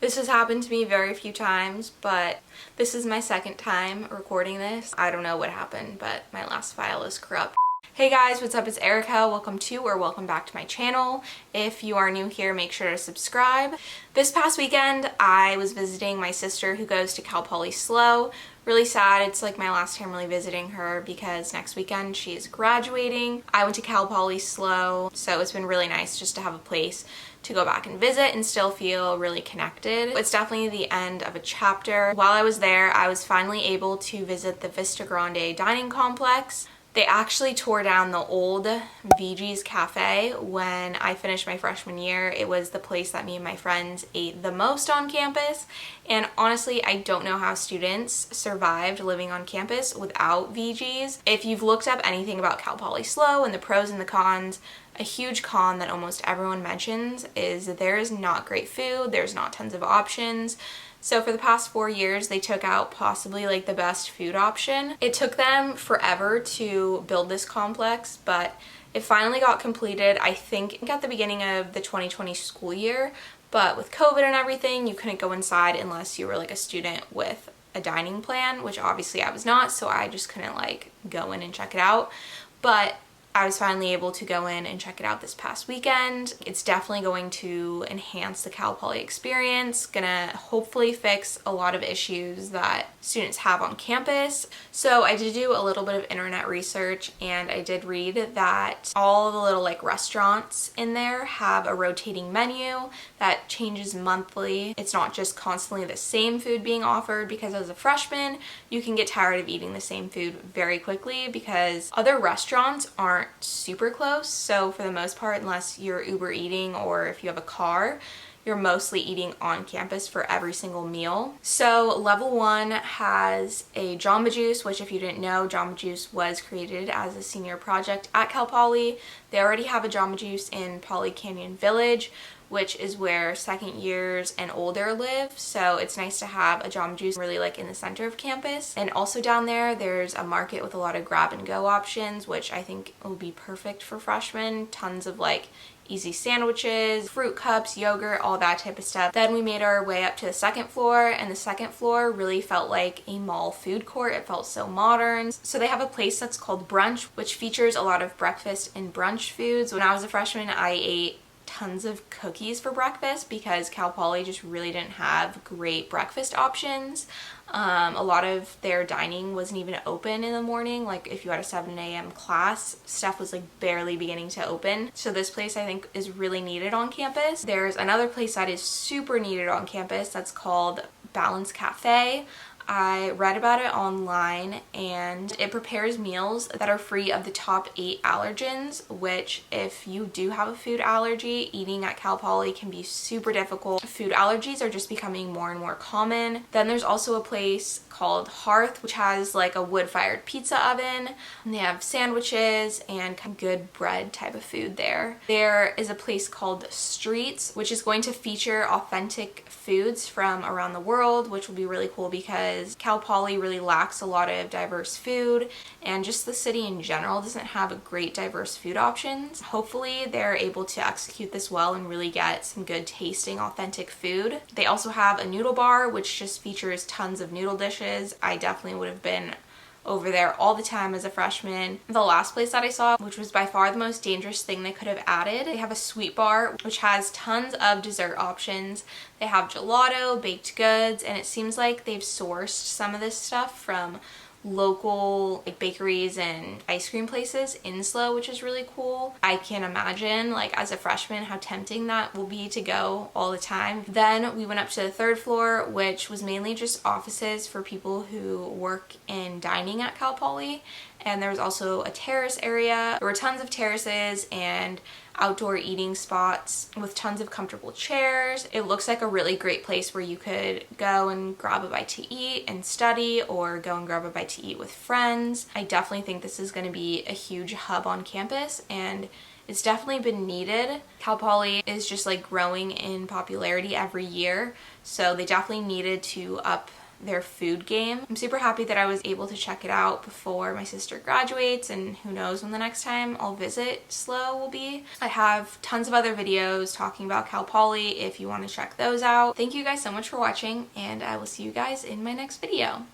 This has happened to me very few times, but this is my second time recording this. I don't know what happened, but my last file is corrupt. Hey guys, what's up? It's Erica. Welcome to or welcome back to my channel. If you are new here, make sure to subscribe. This past weekend, I was visiting my sister who goes to Cal Poly SLO. Really sad. It's like my last time really visiting her because next weekend she is graduating. I went to Cal Poly SLO, so it's been really nice just to have a place to go back and visit and still feel really connected. It's definitely the end of a chapter. While I was there, I was finally able to visit the Vista Grande dining complex. They actually tore down the old VG's Cafe when I finished my freshman year. It was the place that me and my friends ate the most on campus. And honestly, I don't know how students survived living on campus without VG's. If you've looked up anything about Cal Poly SLO and the pros and the cons, a huge con that almost everyone mentions is that there is not great food, there's not tons of options. So for the past 4 years, they took out possibly like the best food option. It took them forever to build this complex, but it finally got completed, I think at the beginning of the 2020 school year. But with COVID and everything, you couldn't go inside unless you were like a student with a dining plan, which obviously I was not, so I just couldn't like go in and check it out. But I was finally able to go in and check it out this past weekend. It's definitely going to enhance the Cal Poly experience, gonna hopefully fix a lot of issues that students have on campus. So I did do a little bit of internet research and I did read that all the little like restaurants in there have a rotating menu that changes monthly. It's not just constantly the same food being offered, because as a freshman, you can get tired of eating the same food very quickly because other restaurants aren't super close. So for the most part, unless you're Uber eating or if you have a car, you're mostly eating on campus for every single meal. So level 1 has a Jamba Juice, which if you didn't know, Jamba Juice was created as a senior project at Cal Poly. They already have a Jamba Juice in Poly Canyon Village, which is where second years and older live. So it's nice to have a Jamba Juice really like in the center of campus. And also down there, there's a market with a lot of grab and go options, which I think will be perfect for freshmen. Tons of like easy sandwiches, fruit cups, yogurt, all that type of stuff. Then we made our way up to the second floor, and the second floor really felt like a mall food court. It felt so modern. So they have a place that's called Brunch, which features a lot of breakfast and brunch foods. When I was a freshman, I ate tons of cookies for breakfast because Cal Poly just really didn't have great breakfast options. A lot of their dining wasn't even open in the morning. Like if you had a 7 a.m. class, stuff was like barely beginning to open. So this place I think is really needed on campus. There's another place that is super needed on campus that's called Balance Cafe. I read about it online and it prepares meals that are free of the top 8 allergens, which if you do have a food allergy, eating at Cal Poly can be super difficult. Food allergies are just becoming more and more common. Then there's also a place called Hearth, which has like a wood-fired pizza oven, and they have sandwiches and kind of good bread type of food there. There is a place called Streets, which is going to feature authentic foods from around the world, which will be really cool because Cal Poly really lacks a lot of diverse food, and just the city in general doesn't have a great diverse food options. Hopefully they're able to execute this well and really get some good tasting authentic food. They also have a noodle bar, which just features tons of noodle dishes. I definitely would have been over there all the time as a freshman. The last place that I saw, which was by far the most dangerous thing they could have added, they have a sweet bar which has tons of dessert options. They have gelato, baked goods, and it seems like they've sourced some of this stuff from local like bakeries and ice cream places in SLO, which is really cool. I can imagine like as a freshman how tempting that will be to go all the time. Then we went up to the third floor, which was mainly just offices for people who work in dining at Cal Poly, and there was also a terrace area. There were tons of terraces and outdoor eating spots with tons of comfortable chairs. It looks like a really great place where you could go and grab a bite to eat and study, or go and grab a bite to eat with friends. I definitely think this is going to be a huge hub on campus, and it's definitely been needed. Cal Poly is just like growing in popularity every year, so they definitely needed to up their food game. I'm super happy that I was able to check it out before my sister graduates, and who knows when the next time I'll visit SLO will be. I have tons of other videos talking about Cal Poly if you want to check those out. Thank you guys so much for watching, and I will see you guys in my next video.